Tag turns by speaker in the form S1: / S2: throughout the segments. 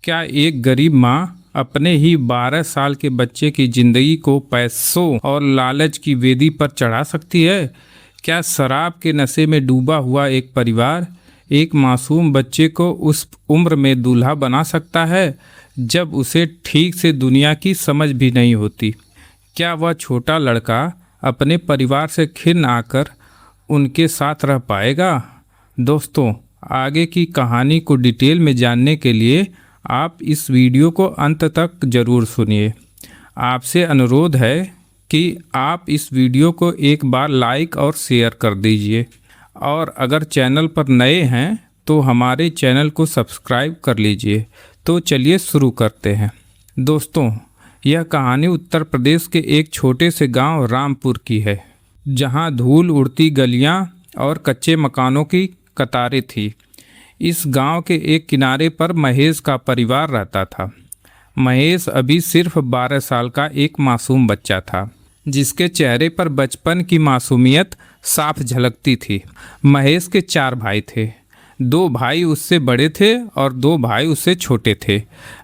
S1: क्या एक गरीब माँ अपने ही 12 साल के बच्चे की जिंदगी को पैसों और लालच की वेदी पर चढ़ा सकती है? क्या शराब के नशे में डूबा हुआ एक परिवार एक मासूम बच्चे को उस उम्र में दूल्हा बना सकता है जब उसे ठीक से दुनिया की समझ भी नहीं होती? क्या वह छोटा लड़का अपने परिवार से खिन्न आकर उनके साथ रह पाएगा? दोस्तों, आगे की कहानी को डिटेल में जानने के लिए आप इस वीडियो को अंत तक ज़रूर सुनिए। आपसे अनुरोध है कि आप इस वीडियो को एक बार लाइक और शेयर कर दीजिए, और अगर चैनल पर नए हैं तो हमारे चैनल को सब्सक्राइब कर लीजिए। तो चलिए शुरू करते हैं। दोस्तों, यह कहानी उत्तर प्रदेश के एक छोटे से गांव रामपुर की है, जहां धूल उड़ती गलियां और कच्चे मकानों की कतारें थी। इस गांव के एक किनारे पर महेश का परिवार रहता था। महेश अभी सिर्फ 12 साल का एक मासूम बच्चा था, जिसके चेहरे पर बचपन की मासूमियत साफ झलकती थी। महेश के 4 भाई थे। 2 भाई उससे बड़े थे और 2 भाई उससे छोटे थे।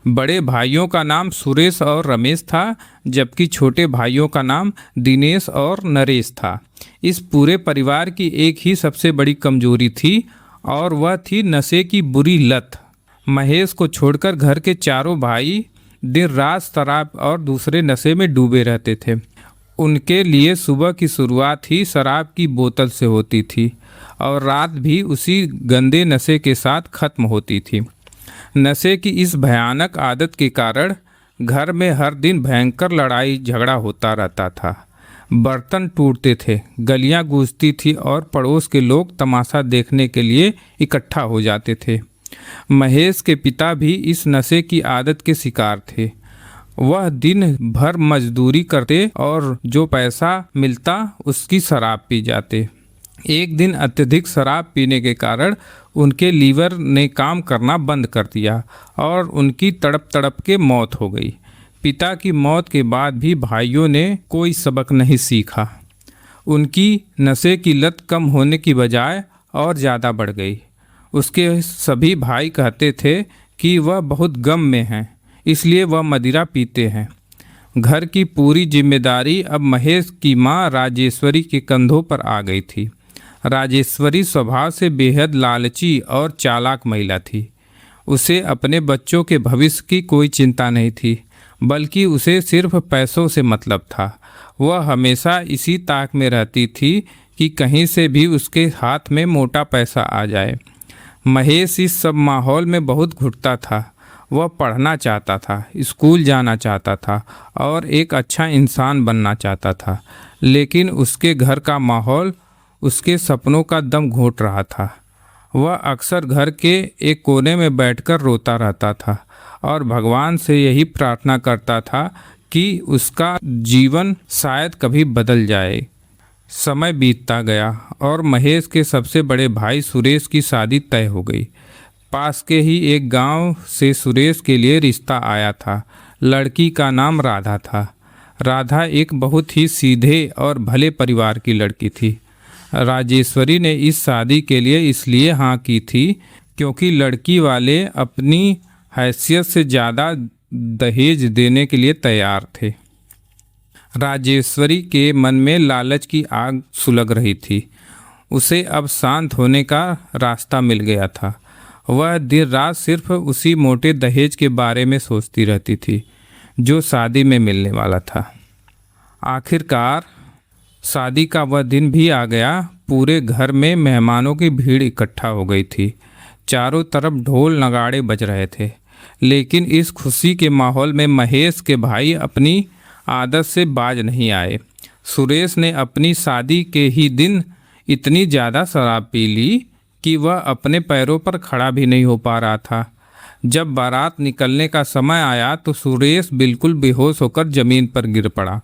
S1: बड़े भाइयों का नाम सुरेश और रमेश था, जबकि छोटे भाइयों का नाम दिनेश और नरेश था। इस पूरे परिवार की एक ही सबसे बड़ी कमजोरी थी, और वह थी नशे की बुरी लत। महेश को छोड़कर घर के चारों भाई दिन रात शराब और दूसरे नशे में डूबे रहते थे। उनके लिए सुबह की शुरुआत ही शराब की बोतल से होती थी और रात भी उसी गंदे नशे के साथ खत्म होती थी। नशे की इस भयानक आदत के कारण घर में हर दिन भयंकर लड़ाई झगड़ा होता रहता था। बर्तन टूटते थे, गलियां गूंजती थी और पड़ोस के लोग तमाशा देखने के लिए इकट्ठा हो जाते थे। महेश के पिता भी इस नशे की आदत के शिकार थे। वह दिन भर मजदूरी करते और जो पैसा मिलता उसकी शराब पी जाते। एक दिन अत्यधिक शराब पीने के कारण उनके लीवर ने काम करना बंद कर दिया और उनकी तड़प तड़प के मौत हो गई। पिता की मौत के बाद भी भाइयों ने कोई सबक नहीं सीखा। उनकी नशे की लत कम होने की बजाय और ज़्यादा बढ़ गई। उसके सभी भाई कहते थे कि वह बहुत गम में हैं, इसलिए वह मदिरा पीते हैं। घर की पूरी जिम्मेदारी अब महेश की माँ राजेश्वरी के कंधों पर आ गई थी। राजेश्वरी स्वभाव से बेहद लालची और चालाक महिला थी। उसे अपने बच्चों के भविष्य की कोई चिंता नहीं थी, बल्कि उसे सिर्फ पैसों से मतलब था। वह हमेशा इसी ताक में रहती थी कि कहीं से भी उसके हाथ में मोटा पैसा आ जाए। महेश इस सब माहौल में बहुत घुटता था। वह पढ़ना चाहता था, स्कूल जाना चाहता था और एक अच्छा इंसान बनना चाहता था, लेकिन उसके घर का माहौल उसके सपनों का दम घोंट रहा था। वह अक्सर घर के एक कोने में बैठकर रोता रहता था और भगवान से यही प्रार्थना करता था कि उसका जीवन शायद कभी बदल जाए। समय बीतता गया और महेश के सबसे बड़े भाई सुरेश की शादी तय हो गई। पास के ही एक गांव से सुरेश के लिए रिश्ता आया था। लड़की का नाम राधा था। राधा एक बहुत ही सीधे और भले परिवार की लड़की थी। राजेश्वरी ने इस शादी के लिए इसलिए हाँ की थी क्योंकि लड़की वाले अपनी हैसियत से ज़्यादा दहेज देने के लिए तैयार थे। राजेश्वरी के मन में लालच की आग सुलग रही थी। उसे अब शांत होने का रास्ता मिल गया था। वह दिन रात सिर्फ उसी मोटे दहेज के बारे में सोचती रहती थी जो शादी में मिलने वाला था। आखिरकार शादी का वह दिन भी आ गया। पूरे घर में मेहमानों की भीड़ इकट्ठा हो गई थी। चारों तरफ ढोल नगाड़े बज रहे थे, लेकिन इस खुशी के माहौल में महेश के भाई अपनी आदत से बाज नहीं आए। सुरेश ने अपनी शादी के ही दिन इतनी ज़्यादा शराब पी ली कि वह अपने पैरों पर खड़ा भी नहीं हो पा रहा था। जब बारात निकलने का समय आया तो सुरेश बिल्कुल बेहोश होकर ज़मीन पर गिर पड़ा।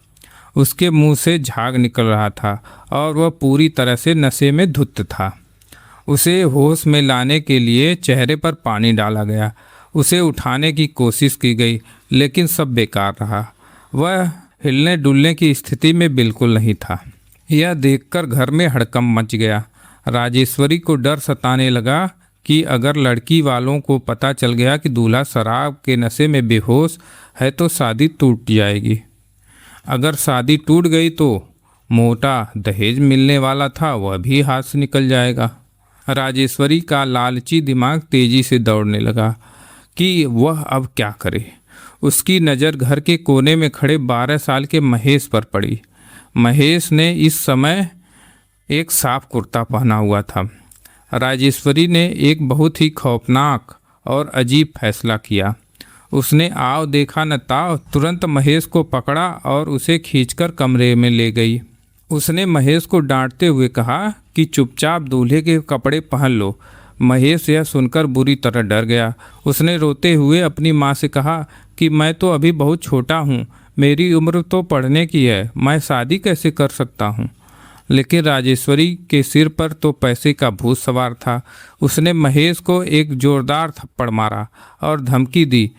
S1: उसके मुंह से झाग निकल रहा था और वह पूरी तरह से नशे में धुत था। उसे होश में लाने के लिए चेहरे पर पानी डाला गया। उसे उठाने की कोशिश की गई, लेकिन सब बेकार रहा। वह हिलने डुलने की स्थिति में बिल्कुल नहीं था। यह देखकर घर में हड़कंप मच गया। राजेश्वरी को डर सताने लगा कि अगर लड़की वालों को पता चल गया कि दूल्हा शराब के नशे में बेहोश है तो शादी टूट जाएगी। अगर शादी टूट गई तो मोटा दहेज मिलने वाला था वह भी हाथ से निकल जाएगा। राजेश्वरी का लालची दिमाग तेजी से दौड़ने लगा कि वह अब क्या करे। उसकी नज़र घर के कोने में खड़े 12 साल के महेश पर पड़ी। महेश ने इस समय एक साफ कुर्ता पहना हुआ था। राजेश्वरी ने एक बहुत ही खौफनाक और अजीब फैसला किया। उसने आव देखा न ताव तुरंत महेश को पकड़ा और उसे खींचकर कमरे में ले गई। उसने महेश को डांटते हुए कहा कि चुपचाप दूल्हे के कपड़े पहन लो। महेश यह सुनकर बुरी तरह डर गया। उसने रोते हुए अपनी माँ से कहा कि मैं तो अभी बहुत छोटा हूँ, मेरी उम्र तो पढ़ने की है, मैं शादी कैसे कर सकता हूँ। लेकिन राजेश्वरी के सिर पर तो पैसे का भूत सवार था। उसने महेश को एक जोरदार थप्पड़ मारा और धमकी दी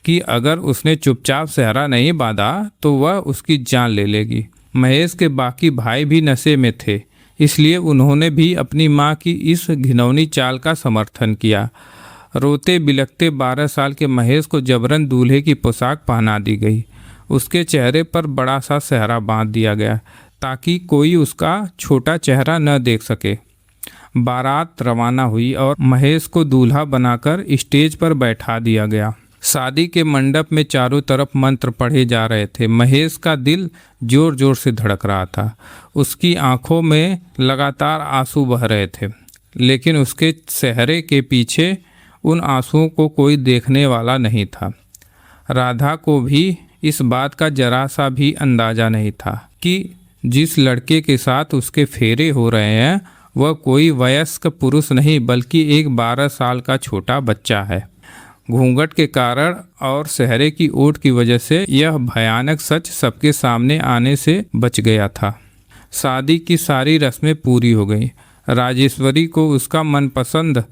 S1: कि अगर उसने चुपचाप सेहरा नहीं बांधा तो वह उसकी जान ले लेगी। महेश के बाकी भाई भी नशे में थे, इसलिए उन्होंने भी अपनी मां की इस घिनौनी चाल का समर्थन किया। रोते बिलखते 12 साल के महेश को जबरन दूल्हे की पोशाक पहना दी गई। उसके चेहरे पर बड़ा सा सेहरा बांध दिया गया ताकि कोई उसका छोटा चेहरा न देख सके। बारात रवाना हुई और महेश को दूल्हा बनाकर स्टेज पर बैठा दिया गया। शादी के मंडप में चारों तरफ मंत्र पढ़े जा रहे थे। महेश का दिल जोर जोर से धड़क रहा था। उसकी आंखों में लगातार आंसू बह रहे थे, लेकिन उसके चेहरे के पीछे उन आंसुओं को कोई देखने वाला नहीं था। राधा को भी इस बात का जरा सा भी अंदाजा नहीं था कि जिस लड़के के साथ उसके फेरे हो रहे हैं वह कोई वयस्क पुरुष नहीं बल्कि एक 12 साल का छोटा बच्चा है। घूंघट के कारण और सेहरे की ओट की वजह से यह भयानक सच सबके सामने आने से बच गया था। शादी की सारी रस्में पूरी हो गई। राजेश्वरी को उसका मनपसंद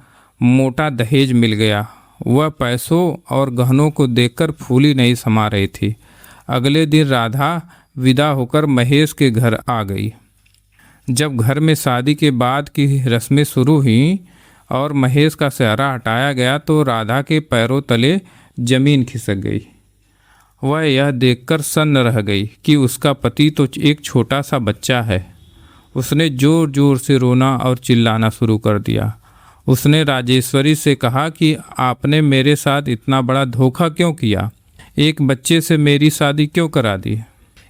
S1: मोटा दहेज मिल गया। वह पैसों और गहनों को देखकर फूली नहीं समा रही थी। अगले दिन राधा विदा होकर महेश के घर आ गई। जब घर में शादी के बाद की रस्में शुरू हुई और महेश का सेहरा हटाया गया तो राधा के पैरों तले जमीन खिसक गई। वह यह देखकर सन्न रह गई कि उसका पति तो एक छोटा सा बच्चा है। उसने जोर जोर से रोना और चिल्लाना शुरू कर दिया। उसने राजेश्वरी से कहा कि आपने मेरे साथ इतना बड़ा धोखा क्यों किया, एक बच्चे से मेरी शादी क्यों करा दी।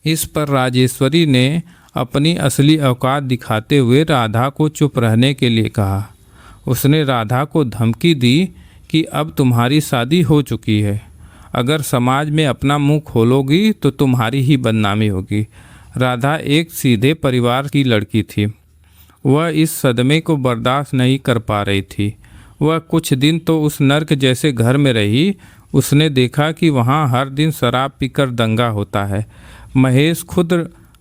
S1: इस पर राजेश्वरी ने अपनी असली औकात दिखाते हुए राधा को चुप रहने के लिए कहा। उसने राधा को धमकी दी कि अब तुम्हारी शादी हो चुकी है, अगर समाज में अपना मुंह खोलोगी तो तुम्हारी ही बदनामी होगी। राधा एक सीधे परिवार की लड़की थी। वह इस सदमे को बर्दाश्त नहीं कर पा रही थी। वह कुछ दिन तो उस नर्क जैसे घर में रही। उसने देखा कि वहाँ हर दिन शराब पीकर दंगा होता है। महेश खुद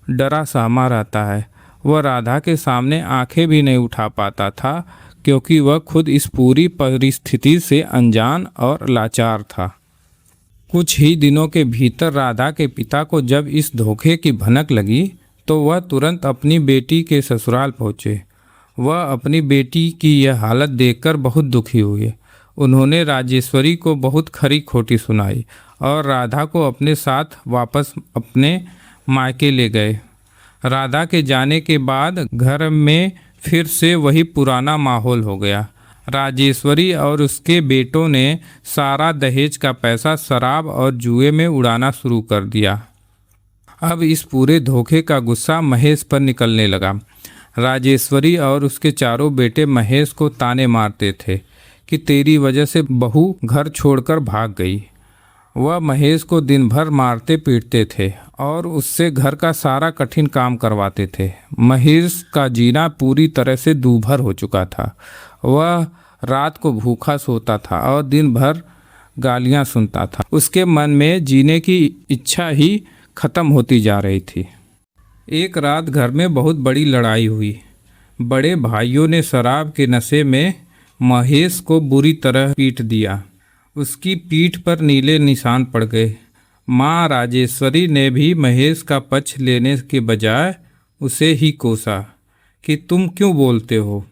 S1: डरा सहमा रहता है। वह राधा के सामने आंखें भी नहीं उठा पाता था क्योंकि वह खुद इस पूरी परिस्थिति से अनजान और लाचार था। कुछ ही दिनों के भीतर राधा के पिता को जब इस धोखे की भनक लगी तो वह तुरंत अपनी बेटी के ससुराल पहुँचे। वह अपनी बेटी की यह हालत देखकर बहुत दुखी हुए। उन्होंने राजेश्वरी को बहुत खरी खोटी सुनाई और राधा को अपने साथ वापस अपने मायके ले गए। राधा के जाने के बाद घर में फिर से वही पुराना माहौल हो गया। राजेश्वरी और उसके बेटों ने सारा दहेज का पैसा शराब और जुए में उड़ाना शुरू कर दिया। अब इस पूरे धोखे का गुस्सा महेश पर निकलने लगा। राजेश्वरी और उसके चारों बेटे महेश को ताने मारते थे कि तेरी वजह से बहू घर छोड़कर भाग गई। वह महेश को दिन भर मारते पीटते थे और उससे घर का सारा कठिन काम करवाते थे। महेश का जीना पूरी तरह से दूभर हो चुका था। वह रात को भूखा सोता था और दिन भर गालियां सुनता था। उसके मन में जीने की इच्छा ही खत्म होती जा रही थी। एक रात घर में बहुत बड़ी लड़ाई हुई। बड़े भाइयों ने शराब के नशे में महेश को बुरी तरह पीट दिया। उसकी पीठ पर नीले निशान पड़ गए। माँ राजेश्वरी ने भी महेश का पक्ष लेने के बजाय उसे ही कोसा कि तुम क्यों बोलते हो।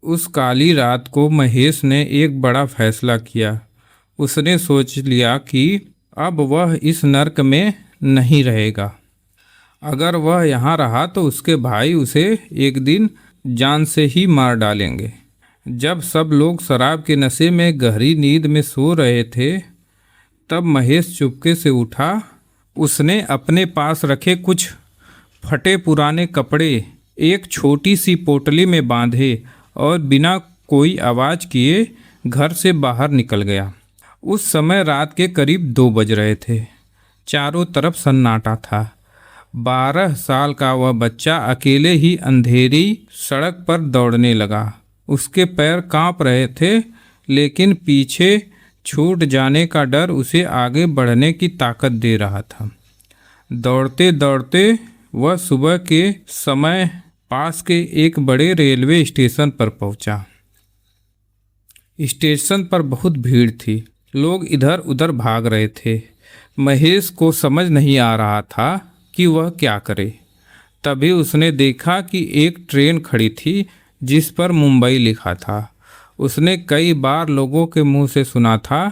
S1: उस काली रात को महेश ने एक बड़ा फैसला किया। उसने सोच लिया कि अब वह इस नर्क में नहीं रहेगा। अगर वह यहाँ रहा तो उसके भाई उसे एक दिन जान से ही मार डालेंगे। जब सब लोग शराब के नशे में गहरी नींद में सो रहे थे, तब महेश चुपके से उठा। उसने अपने पास रखे कुछ फटे पुराने कपड़े एक छोटी सी पोटली में बांधे और बिना कोई आवाज़ किए घर से बाहर निकल गया। उस समय रात के करीब 2 बज रहे थे। चारों तरफ सन्नाटा था। 12 साल का वह बच्चा अकेले ही अंधेरी सड़क पर दौड़ने लगा। उसके पैर कांप रहे थे, लेकिन पीछे छूट जाने का डर उसे आगे बढ़ने की ताकत दे रहा था। दौड़ते दौड़ते वह सुबह के समय पास के एक बड़े रेलवे स्टेशन पर पहुंचा। स्टेशन पर बहुत भीड़ थी। लोग इधर उधर भाग रहे थे। महेश को समझ नहीं आ रहा था कि वह क्या करे। तभी उसने देखा कि एक ट्रेन खड़ी थी जिस पर मुंबई लिखा था। उसने कई बार लोगों के मुंह से सुना था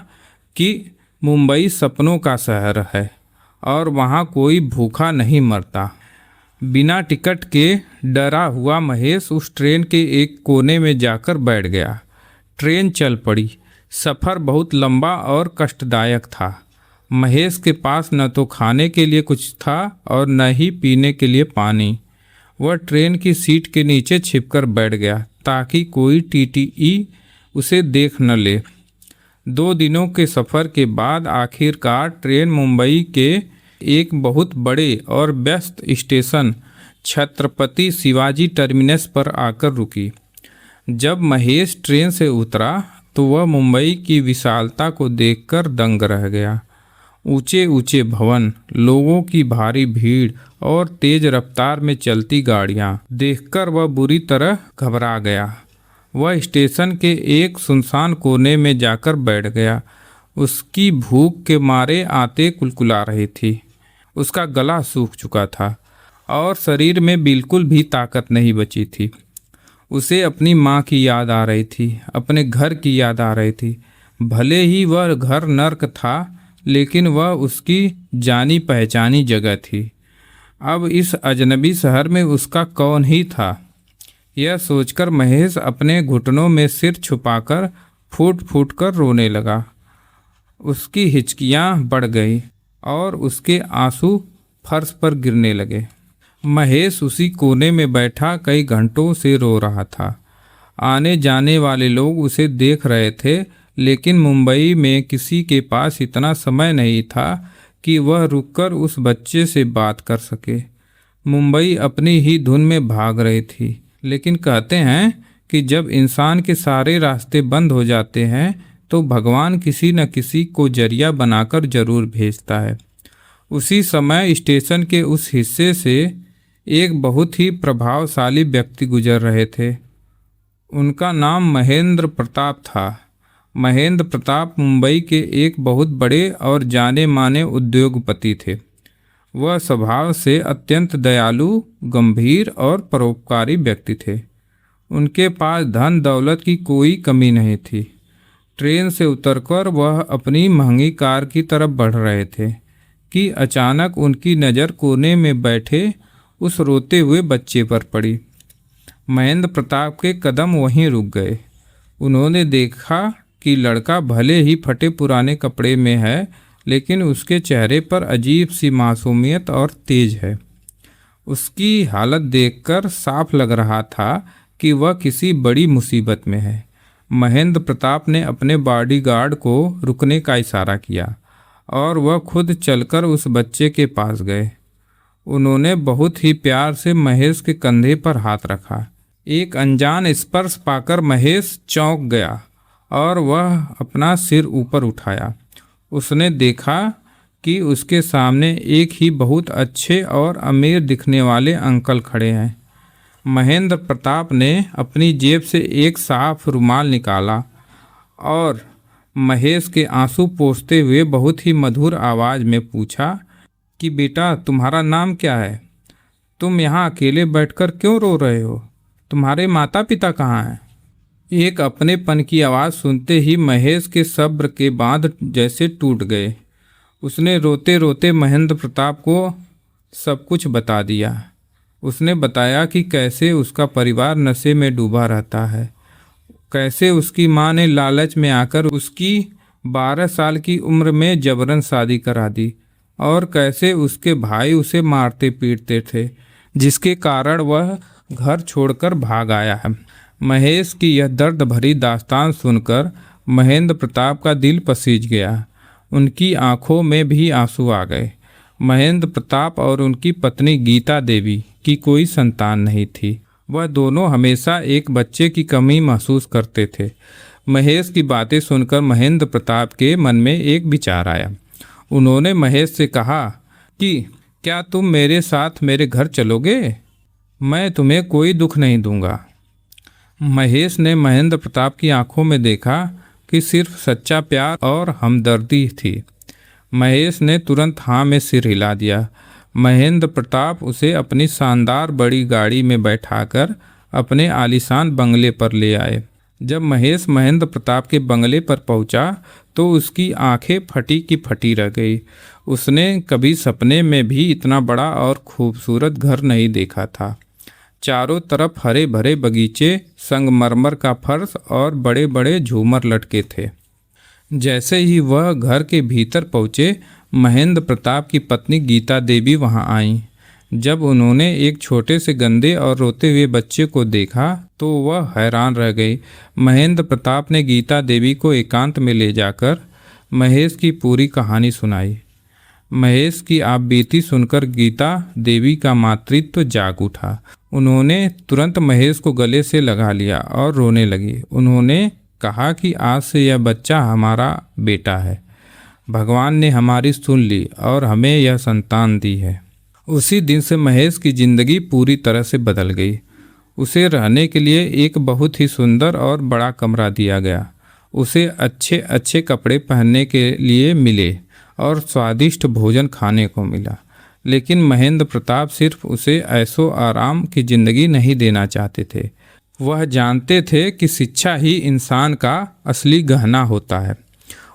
S1: कि मुंबई सपनों का शहर है और वहाँ कोई भूखा नहीं मरता। बिना टिकट के डरा हुआ महेश उस ट्रेन के एक कोने में जाकर बैठ गया। ट्रेन चल पड़ी। सफ़र बहुत लंबा और कष्टदायक था। महेश के पास न तो खाने के लिए कुछ था और न ही पीने के लिए पानी। वह ट्रेन की सीट के नीचे छिपकर बैठ गया ताकि कोई टीटीई उसे देख न ले। 2 दिनों के सफ़र के बाद आखिरकार ट्रेन मुंबई के एक बहुत बड़े और व्यस्त स्टेशन छत्रपति शिवाजी टर्मिनस पर आकर रुकी। जब महेश ट्रेन से उतरा तो वह मुंबई की विशालता को देखकर दंग रह गया। ऊंचे ऊंचे भवन, लोगों की भारी भीड़ और तेज रफ्तार में चलती गाड़ियां देखकर वह बुरी तरह घबरा गया। वह स्टेशन के एक सुनसान कोने में जाकर बैठ गया। उसकी भूख के मारे आंतें कुलकुला रही थी। उसका गला सूख चुका था और शरीर में बिल्कुल भी ताकत नहीं बची थी। उसे अपनी माँ की याद आ रही थी, अपने घर की याद आ रही थी। भले ही वह घर नर्क था, लेकिन वह उसकी जानी पहचानी जगह थी। अब इस अजनबी शहर में उसका कौन ही था? यह सोचकर महेश अपने घुटनों में सिर छुपाकर फूट फूट कर रोने लगा। उसकी हिचकियाँ बढ़ गई और उसके आंसू फर्श पर गिरने लगे। महेश उसी कोने में बैठा कई घंटों से रो रहा था। आने जाने वाले लोग उसे देख रहे थे, लेकिन मुंबई में किसी के पास इतना समय नहीं था कि वह रुककर उस बच्चे से बात कर सके। मुंबई अपनी ही धुन में भाग रही थी, लेकिन कहते हैं कि जब इंसान के सारे रास्ते बंद हो जाते हैं तो भगवान किसी न किसी को जरिया बनाकर जरूर भेजता है। उसी समय स्टेशन के उस हिस्से से एक बहुत ही प्रभावशाली व्यक्ति गुजर रहे थे। उनका नाम महेंद्र प्रताप था। महेंद्र प्रताप मुंबई के एक बहुत बड़े और जाने माने उद्योगपति थे। वह स्वभाव से अत्यंत दयालु, गंभीर और परोपकारी व्यक्ति थे। उनके पास धन दौलत की कोई कमी नहीं थी। ट्रेन से उतरकर वह अपनी महंगी कार की तरफ बढ़ रहे थे कि अचानक उनकी नज़र कोने में बैठे उस रोते हुए बच्चे पर पड़ी। महेंद्र प्रताप के कदम वहीं रुक गए। उन्होंने देखा कि लड़का भले ही फटे पुराने कपड़े में है, लेकिन उसके चेहरे पर अजीब सी मासूमियत और तेज है। उसकी हालत देखकर साफ लग रहा था कि वह किसी बड़ी मुसीबत में है। महेंद्र प्रताप ने अपने बॉडीगार्ड को रुकने का इशारा किया और वह खुद चलकर उस बच्चे के पास गए। उन्होंने बहुत ही प्यार से महेश के कंधे पर हाथ रखा। एक अनजान स्पर्श पाकर महेश चौंक गया और वह अपना सिर ऊपर उठाया। उसने देखा कि उसके सामने एक ही बहुत अच्छे और अमीर दिखने वाले अंकल खड़े हैं। महेंद्र प्रताप ने अपनी जेब से एक साफ रुमाल निकाला और महेश के आंसू पोंछते हुए बहुत ही मधुर आवाज़ में पूछा कि बेटा, तुम्हारा नाम क्या है? तुम यहाँ अकेले बैठकर क्यों रो रहे हो? तुम्हारे माता पिता कहाँ हैं? एक अपनेपन की आवाज़ सुनते ही महेश के सब्र के बांध जैसे टूट गए। उसने रोते रोते महेंद्र प्रताप को सब कुछ बता दिया। उसने बताया कि कैसे उसका परिवार नशे में डूबा रहता है, कैसे उसकी माँ ने लालच में आकर उसकी 12 साल की उम्र में जबरन शादी करा दी और कैसे उसके भाई उसे मारते पीटते थे, जिसके कारण वह घर छोड़कर भाग आया है। महेश की यह दर्द भरी दास्तान सुनकर महेंद्र प्रताप का दिल पसीज गया। उनकी आंखों में भी आंसू आ गए। महेंद्र प्रताप और उनकी पत्नी गीता देवी की कोई संतान नहीं थी। वह दोनों हमेशा एक बच्चे की कमी महसूस करते थे। महेश की बातें सुनकर महेंद्र प्रताप के मन में एक विचार आया। उन्होंने महेश से कहा कि क्या तुम मेरे साथ मेरे घर चलोगे? मैं तुम्हें कोई दुख नहीं दूंगा। महेश ने महेंद्र प्रताप की आंखों में देखा कि सिर्फ सच्चा प्यार और हमदर्दी थी। महेश ने तुरंत हाँ में सिर हिला दिया। महेंद्र प्रताप उसे अपनी शानदार बड़ी गाड़ी में बैठाकर अपने आलीशान बंगले पर ले आए। जब महेश महेंद्र प्रताप के बंगले पर पहुंचा तो उसकी आंखें फटी की फटी रह गई। उसने कभी सपने में भी इतना बड़ा और खूबसूरत घर नहीं देखा था। चारों तरफ हरे भरे बगीचे, संगमरमर का फर्श और बड़े बड़े झूमर लटके थे। जैसे ही वह घर के भीतर पहुंचे, महेंद्र प्रताप की पत्नी गीता देवी वहां आईं। जब उन्होंने एक छोटे से गंदे और रोते हुए बच्चे को देखा तो वह हैरान रह गई। महेंद्र प्रताप ने गीता देवी को एकांत में ले जाकर महेश की पूरी कहानी सुनाई। महेश की आपबीती सुनकर गीता देवी का मातृत्व जाग उठा। उन्होंने तुरंत महेश को गले से लगा लिया और रोने लगी। उन्होंने कहा कि आज से यह बच्चा हमारा बेटा है। भगवान ने हमारी सुन ली और हमें यह संतान दी है। उसी दिन से महेश की जिंदगी पूरी तरह से बदल गई। उसे रहने के लिए एक बहुत ही सुंदर और बड़ा कमरा दिया गया। उसे अच्छे अच्छे कपड़े पहनने के लिए मिले और स्वादिष्ट भोजन खाने को मिला। लेकिन महेंद्र प्रताप सिर्फ उसे ऐशो आराम की जिंदगी नहीं देना चाहते थे। वह जानते थे कि शिक्षा ही इंसान का असली गहना होता है।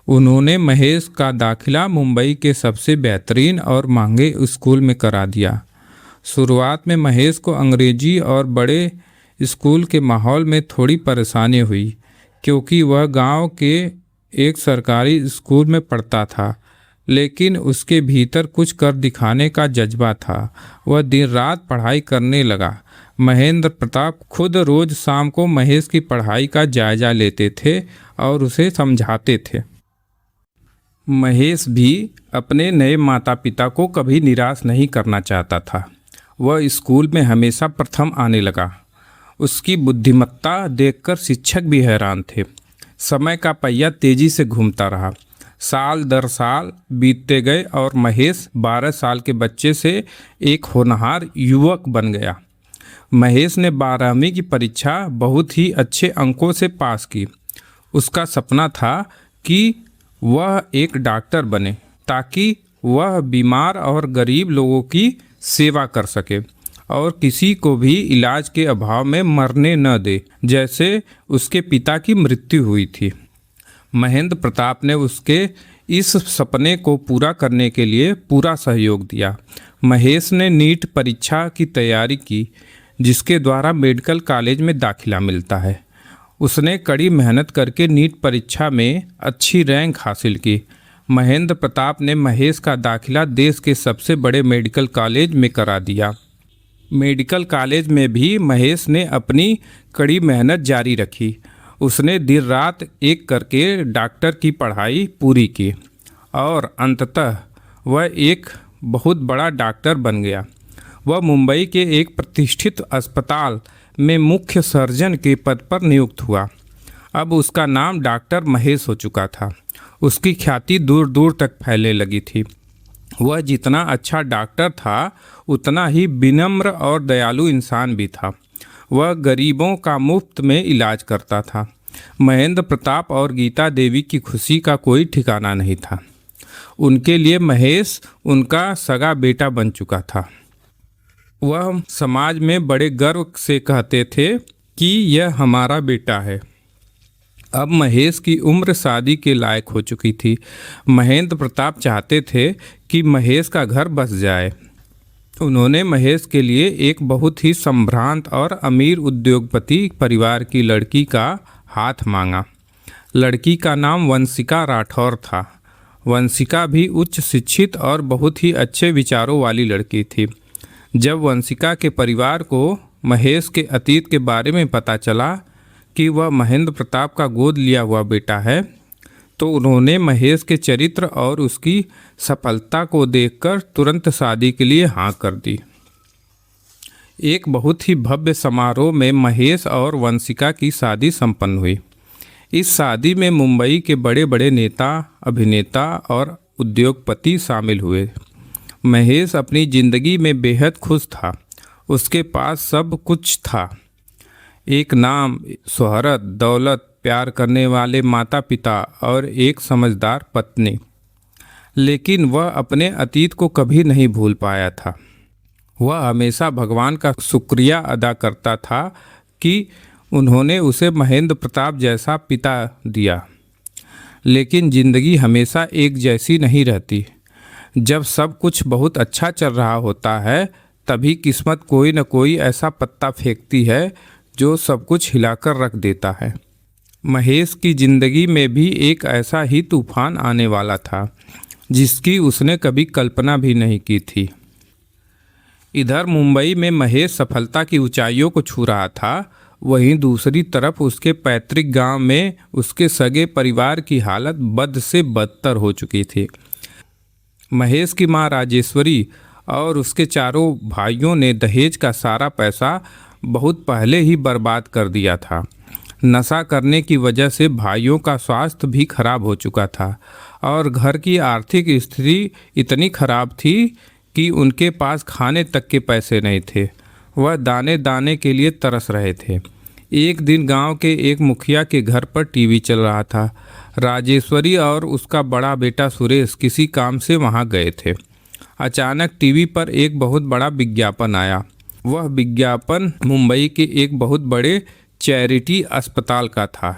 S1: उन्होंने महेश का दाखिला मुंबई के सबसे बेहतरीन और महंगे स्कूल में करा दिया। शुरुआत में महेश को अंग्रेजी और बड़े स्कूल के माहौल में थोड़ी परेशानी हुई, क्योंकि वह गांव के एक सरकारी स्कूल में पढ़ता था। लेकिन उसके भीतर कुछ कर दिखाने का जज्बा था। वह दिन रात पढ़ाई करने लगा। महेंद्र प्रताप खुद रोज शाम को महेश की पढ़ाई का जायजा लेते थे और उसे समझाते थे। महेश भी अपने नए माता पिता को कभी निराश नहीं करना चाहता था। वह स्कूल में हमेशा प्रथम आने लगा। उसकी बुद्धिमत्ता देखकर शिक्षक भी हैरान थे। समय का पहिया तेजी से घूमता रहा। साल दर साल बीतते गए और महेश 12 साल के बच्चे से एक होनहार युवक बन गया। महेश ने 12वीं की परीक्षा बहुत ही अच्छे अंकों से पास की। उसका सपना था कि वह एक डॉक्टर बने, ताकि वह बीमार और गरीब लोगों की सेवा कर सके और किसी को भी इलाज के अभाव में मरने न दे, जैसे उसके पिता की मृत्यु हुई थी। महेंद्र प्रताप ने उसके इस सपने को पूरा करने के लिए पूरा सहयोग दिया। महेश ने नीट परीक्षा की तैयारी की, जिसके द्वारा मेडिकल कॉलेज में दाखिला मिलता है। उसने कड़ी मेहनत करके नीट परीक्षा में अच्छी रैंक हासिल की। महेंद्र प्रताप ने महेश का दाखिला देश के सबसे बड़े मेडिकल कॉलेज में करा दिया। मेडिकल कॉलेज में भी महेश ने अपनी कड़ी मेहनत जारी रखी। उसने दिन रात एक करके डॉक्टर की पढ़ाई पूरी की और अंततः वह एक बहुत बड़ा डॉक्टर बन गया। वह मुंबई के एक प्रतिष्ठित अस्पताल में मुख्य सर्जन के पद पर नियुक्त हुआ। अब उसका नाम डॉक्टर महेश हो चुका था। उसकी ख्याति दूर दूर तक फैलने लगी थी। वह जितना अच्छा डॉक्टर था, उतना ही विनम्र और दयालु इंसान भी था। वह गरीबों का मुफ्त में इलाज करता था। महेंद्र प्रताप और गीता देवी की खुशी का कोई ठिकाना नहीं था। उनके लिए महेश उनका सगा बेटा बन चुका था। वह समाज में बड़े गर्व से कहते थे कि यह हमारा बेटा है। अब महेश की उम्र शादी के लायक हो चुकी थी। महेंद्र प्रताप चाहते थे कि महेश का घर बस जाए। उन्होंने महेश के लिए एक बहुत ही संभ्रांत और अमीर उद्योगपति परिवार की लड़की का हाथ मांगा। लड़की का नाम वंशिका राठौर था। वंशिका भी उच्च शिक्षित और बहुत ही अच्छे विचारों वाली लड़की थी। जब वंशिका के परिवार को महेश के अतीत के बारे में पता चला कि वह महेंद्र प्रताप का गोद लिया हुआ बेटा है, तो उन्होंने महेश के चरित्र और उसकी सफलता को देखकर तुरंत शादी के लिए हाँ कर दी। एक बहुत ही भव्य समारोह में महेश और वंशिका की शादी संपन्न हुई। इस शादी में मुंबई के बड़े बड़े नेता, अभिनेता और उद्योगपति शामिल हुए। महेश अपनी ज़िंदगी में बेहद खुश था। उसके पास सब कुछ था, एक नाम, शोहरत, दौलत, प्यार करने वाले माता पिता और एक समझदार पत्नी। लेकिन वह अपने अतीत को कभी नहीं भूल पाया था। वह हमेशा भगवान का शुक्रिया अदा करता था कि उन्होंने उसे महेंद्र प्रताप जैसा पिता दिया। लेकिन ज़िंदगी हमेशा एक जैसी नहीं रहती। जब सब कुछ बहुत अच्छा चल रहा होता है, तभी किस्मत कोई न कोई ऐसा पत्ता फेंकती है जो सब कुछ हिलाकर रख देता है। महेश की ज़िंदगी में भी एक ऐसा ही तूफान आने वाला था जिसकी उसने कभी कल्पना भी नहीं की थी। इधर मुंबई में महेश सफलता की ऊंचाइयों को छू रहा था, वहीं दूसरी तरफ उसके पैतृक गांव में उसके सगे परिवार की हालत बद से बदतर हो चुकी थी। महेश की मां राजेश्वरी और उसके चारों भाइयों ने दहेज का सारा पैसा बहुत पहले ही बर्बाद कर दिया था। नशा करने की वजह से भाइयों का स्वास्थ्य भी खराब हो चुका था और घर की आर्थिक स्थिति इतनी खराब थी कि उनके पास खाने तक के पैसे नहीं थे। वह दाने दाने के लिए तरस रहे थे। एक दिन गांव के एक मुखिया के घर पर टीवी चल रहा था। राजेश्वरी और उसका बड़ा बेटा सुरेश किसी काम से वहां गए थे। अचानक टीवी पर एक बहुत बड़ा विज्ञापन आया। वह विज्ञापन मुंबई के एक बहुत बड़े चैरिटी अस्पताल का था,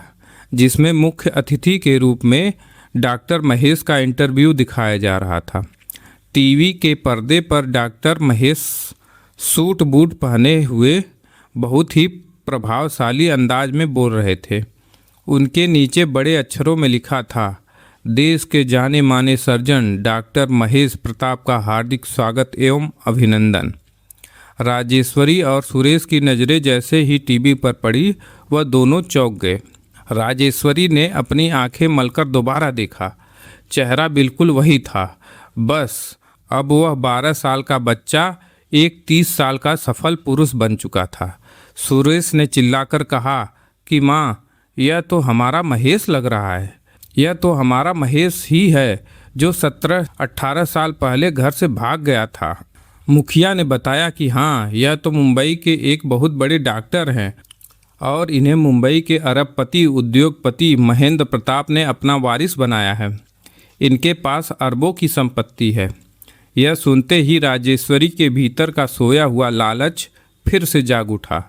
S1: जिसमें मुख्य अतिथि के रूप में डॉक्टर महेश का इंटरव्यू दिखाया जा रहा था। टीवी के पर्दे पर डॉक्टर महेश सूट बूट पहने हुए बहुत ही प्रभावशाली अंदाज में बोल रहे थे। उनके नीचे बड़े अक्षरों में लिखा था, देश के जाने माने सर्जन डॉक्टर महेश प्रताप का हार्दिक स्वागत एवं अभिनंदन। राजेश्वरी और सुरेश की नज़रें जैसे ही टीवी पर पड़ी, वह दोनों चौंक गए। राजेश्वरी ने अपनी आंखें मलकर दोबारा देखा। चेहरा बिल्कुल वही था, बस अब वह 12 साल का बच्चा एक 30 साल का सफल पुरुष बन चुका था। सुरेश ने चिल्लाकर कहा कि माँ, यह तो हमारा महेश लग रहा है। यह तो हमारा महेश ही है जो 17-18 साल पहले घर से भाग गया था। मुखिया ने बताया कि हाँ, यह तो मुंबई के एक बहुत बड़े डॉक्टर हैं और इन्हें मुंबई के अरबपति उद्योगपति महेंद्र प्रताप ने अपना वारिस बनाया है। इनके पास अरबों की संपत्ति है। यह सुनते ही राजेश्वरी के भीतर का सोया हुआ लालच फिर से जाग उठा।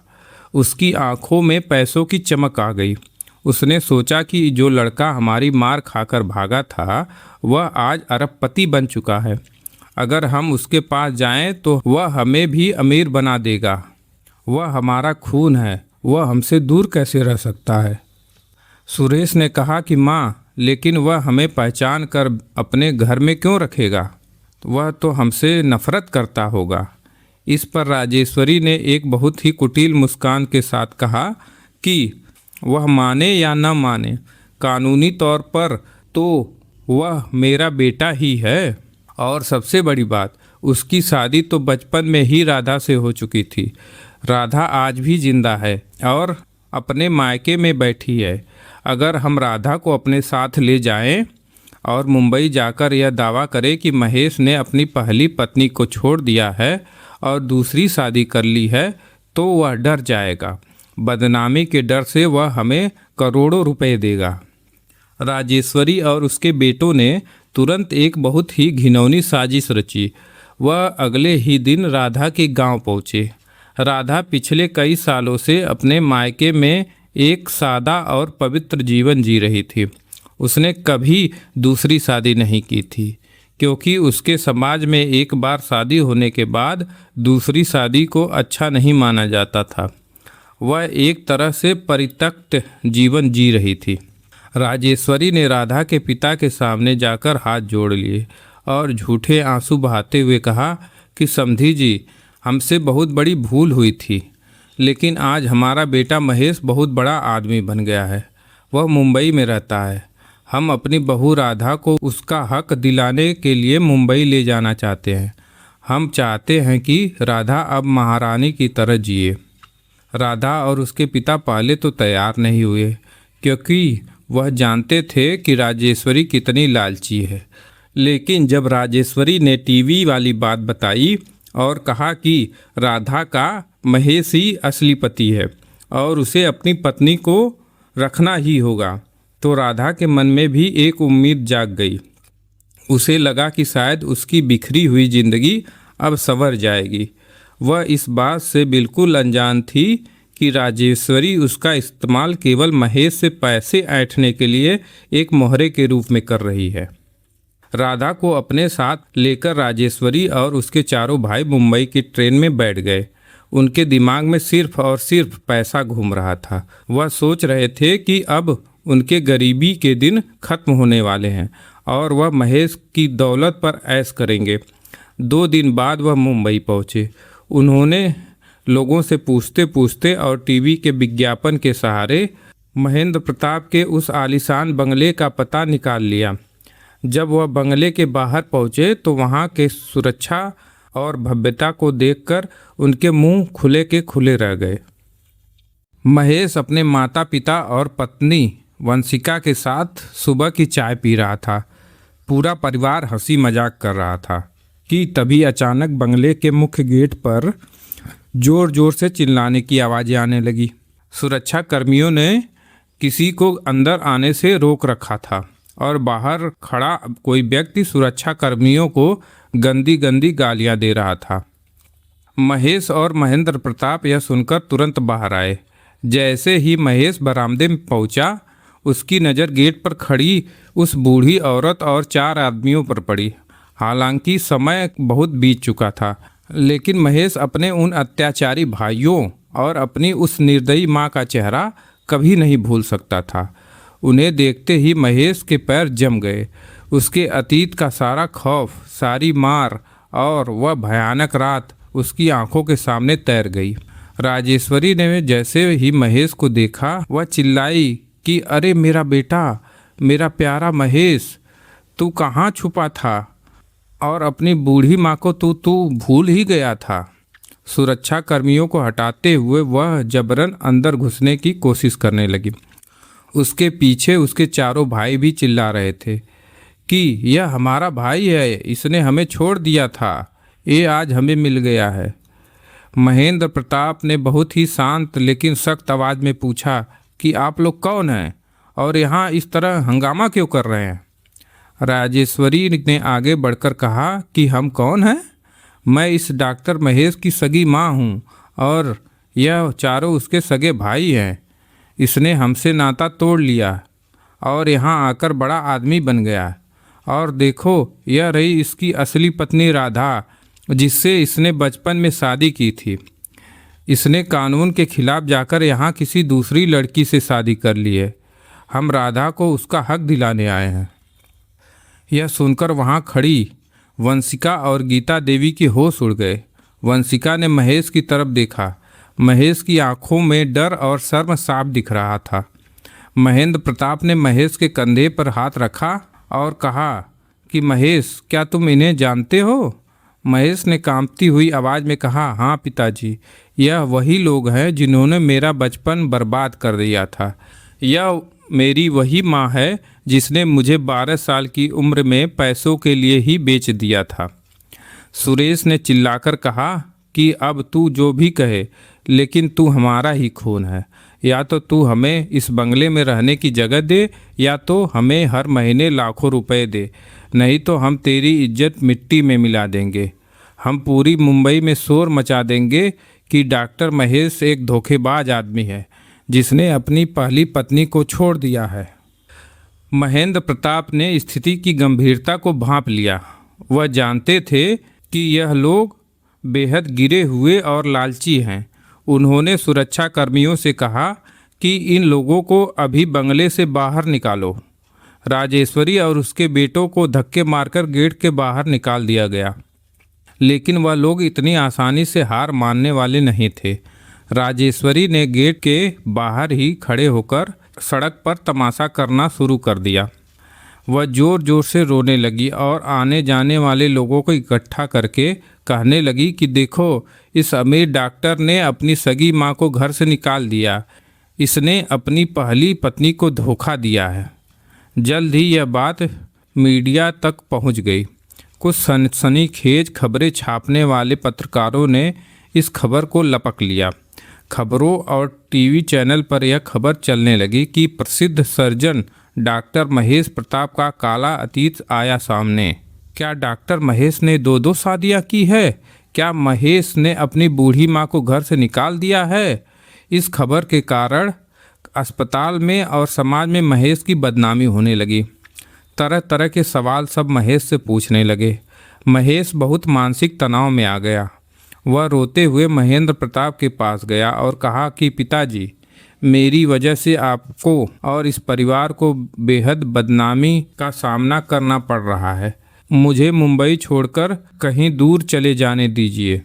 S1: उसकी आंखों में पैसों की चमक आ गई। उसने सोचा कि जो लड़का हमारी मार खाकर भागा था, वह आज अरबपति बन चुका है। अगर हम उसके पास जाएं तो वह हमें भी अमीर बना देगा। वह हमारा खून है, वह हमसे दूर कैसे रह सकता है। सुरेश ने कहा कि माँ, लेकिन वह हमें पहचान कर अपने घर में क्यों रखेगा? वह तो हमसे नफरत करता होगा। इस पर राजेश्वरी ने एक बहुत ही कुटिल मुस्कान के साथ कहा कि वह माने या न माने, कानूनी तौर पर तो वह मेरा बेटा ही है। और सबसे बड़ी बात, उसकी शादी तो बचपन में ही राधा से हो चुकी थी। राधा आज भी जिंदा है और अपने मायके में बैठी है। अगर हम राधा को अपने साथ ले जाएं और मुंबई जाकर यह दावा करें कि महेश ने अपनी पहली पत्नी को छोड़ दिया है और दूसरी शादी कर ली है, तो वह डर जाएगा। बदनामी के डर से वह हमें करोड़ों रुपए देगा। राजेश्वरी और उसके बेटों ने तुरंत एक बहुत ही घिनौनी साजिश रची। वह अगले ही दिन राधा के गांव पहुँचे। राधा पिछले कई सालों से अपने मायके में एक सादा और पवित्र जीवन जी रही थी। उसने कभी दूसरी शादी नहीं की थी, क्योंकि उसके समाज में एक बार शादी होने के बाद दूसरी शादी को अच्छा नहीं माना जाता था। वह एक तरह से परित्यक्त जीवन जी रही थी। राजेश्वरी ने राधा के पिता के सामने जाकर हाथ जोड़ लिए और झूठे आंसू बहाते हुए कहा कि समधी जी, हमसे बहुत बड़ी भूल हुई थी, लेकिन आज हमारा बेटा महेश बहुत बड़ा आदमी बन गया है। वह मुंबई में रहता है। हम अपनी बहू राधा को उसका हक दिलाने के लिए मुंबई ले जाना चाहते हैं। हम चाहते हैं कि राधा अब महारानी की तरह जिए। राधा और उसके पिता पहले तो तैयार नहीं हुए, क्योंकि वह जानते थे कि राजेश्वरी कितनी लालची है। लेकिन जब राजेश्वरी ने टीवी वाली बात बताई और कहा कि राधा का महेश ही असली पति है और उसे अपनी पत्नी को रखना ही होगा, तो राधा के मन में भी एक उम्मीद जाग गई। उसे लगा कि शायद उसकी बिखरी हुई जिंदगी अब संवर जाएगी। वह इस बात से बिल्कुल अनजान थी कि राजेश्वरी उसका इस्तेमाल केवल महेश से पैसे ऐंठने के लिए एक मोहरे के रूप में कर रही है। राधा को अपने साथ लेकर राजेश्वरी और उसके चारों भाई मुंबई की ट्रेन में बैठ गए। उनके दिमाग में सिर्फ और सिर्फ पैसा घूम रहा था। वह सोच रहे थे कि अब उनके गरीबी के दिन खत्म होने वाले हैं और वह महेश की दौलत पर ऐश करेंगे। 2 दिन बाद वह मुंबई पहुँचे। उन्होंने लोगों से पूछते पूछते और टीवी के विज्ञापन के सहारे महेंद्र प्रताप के उस आलीशान बंगले का पता निकाल लिया। जब वह बंगले के बाहर पहुँचे तो वहाँ के सुरक्षा और भव्यता को देखकर उनके मुंह खुले के खुले रह गए। महेश अपने माता पिता और पत्नी वंशिका के साथ सुबह की चाय पी रहा था। पूरा परिवार हंसी मजाक कर रहा था कि तभी अचानक बंगले के मुख्य गेट पर जोर जोर से चिल्लाने की आवाज़ें आने लगी। सुरक्षा कर्मियों ने किसी को अंदर आने से रोक रखा था और बाहर खड़ा कोई व्यक्ति सुरक्षा कर्मियों को गंदी गंदी गालियां दे रहा था। महेश और महेंद्र प्रताप यह सुनकर तुरंत बाहर आए। जैसे ही महेश बरामदे में पहुंचा, उसकी नज़र गेट पर खड़ी उस बूढ़ी औरत और 4 आदमियों पर पड़ी। हालांकि समय बहुत बीत चुका था, लेकिन महेश अपने उन अत्याचारी भाइयों और अपनी उस निर्दयी माँ का चेहरा कभी नहीं भूल सकता था। उन्हें देखते ही महेश के पैर जम गए। उसके अतीत का सारा खौफ, सारी मार और वह भयानक रात उसकी आंखों के सामने तैर गई। राजेश्वरी ने जैसे ही महेश को देखा, वह चिल्लाई कि अरे मेरा बेटा, मेरा प्यारा महेश, तू कहाँ छुपा था और अपनी बूढ़ी माँ को तू भूल ही गया था। सुरक्षा कर्मियों को हटाते हुए वह जबरन अंदर घुसने की कोशिश करने लगी। उसके पीछे उसके चारों भाई भी चिल्ला रहे थे कि यह हमारा भाई है, इसने हमें छोड़ दिया था, ये आज हमें मिल गया है। महेंद्र प्रताप ने बहुत ही शांत लेकिन सख्त आवाज़ में पूछा कि आप लोग कौन हैं और यहाँ इस तरह हंगामा क्यों कर रहे हैं। राजेश्वरी ने आगे बढ़कर कहा कि हम कौन हैं? मैं इस डॉक्टर महेश की सगी माँ हूँ और यह चारों उसके सगे भाई हैं। इसने हमसे नाता तोड़ लिया और यहाँ आकर बड़ा आदमी बन गया। और देखो, यह रही इसकी असली पत्नी राधा, जिससे इसने बचपन में शादी की थी। इसने कानून के खिलाफ जाकर यहाँ किसी दूसरी लड़की से शादी कर ली है। हम राधा को उसका हक दिलाने आए हैं। यह सुनकर वहाँ खड़ी वंशिका और गीता देवी के होश उड़ गए। वंशिका ने महेश की तरफ देखा। महेश की आंखों में डर और शर्म साफ दिख रहा था। महेंद्र प्रताप ने महेश के कंधे पर हाथ रखा और कहा कि महेश, क्या तुम इन्हें जानते हो? महेश ने कांपती हुई आवाज़ में कहा, हाँ पिताजी, यह वही लोग हैं जिन्होंने मेरा बचपन बर्बाद कर दिया था। यह मेरी वही माँ है जिसने मुझे 12 साल की उम्र में पैसों के लिए ही बेच दिया था। सुरेश ने चिल्लाकर कहा कि अब तू जो भी कहे, लेकिन तू हमारा ही खून है। या तो तू हमें इस बंगले में रहने की जगह दे, या तो हमें हर महीने लाखों रुपए दे, नहीं तो हम तेरी इज्जत मिट्टी में मिला देंगे। हम पूरी मुंबई में शोर मचा देंगे कि डॉक्टर महेश एक धोखेबाज आदमी है जिसने अपनी पहली पत्नी को छोड़ दिया है। महेंद्र प्रताप ने स्थिति की गंभीरता को भांप लिया। वह जानते थे कि यह लोग बेहद गिरे हुए और लालची हैं। उन्होंने सुरक्षा कर्मियों से कहा कि इन लोगों को अभी बंगले से बाहर निकालो। राजेश्वरी और उसके बेटों को धक्के मारकर गेट के बाहर निकाल दिया गया, लेकिन वह लोग इतनी आसानी से हार मानने वाले नहीं थे। राजेश्वरी ने गेट के बाहर ही खड़े होकर सड़क पर तमाशा करना शुरू कर दिया। वह ज़ोर ज़ोर से रोने लगी और आने जाने वाले लोगों को इकट्ठा करके कहने लगी कि देखो, इस अमीर डॉक्टर ने अपनी सगी माँ को घर से निकाल दिया। इसने अपनी पहली पत्नी को धोखा दिया है। जल्द ही यह बात मीडिया तक पहुंच गई। कुछ सनसनीखेज खबरें छापने वाले पत्रकारों ने इस खबर को लपक लिया। खबरों और टीवी चैनल पर यह खबर चलने लगी कि प्रसिद्ध सर्जन डॉक्टर महेश प्रताप का काला अतीत आया सामने। क्या डॉक्टर महेश ने दो शादियां की है? क्या महेश ने अपनी बूढ़ी माँ को घर से निकाल दिया है? इस खबर के कारण अस्पताल में और समाज में महेश की बदनामी होने लगी। तरह तरह के सवाल सब महेश से पूछने लगे। महेश बहुत मानसिक तनाव में आ गया। वह रोते हुए महेंद्र प्रताप के पास गया और कहा कि पिताजी, मेरी वजह से आपको और इस परिवार को बेहद बदनामी का सामना करना पड़ रहा है। मुझे मुंबई छोड़कर कहीं दूर चले जाने दीजिए।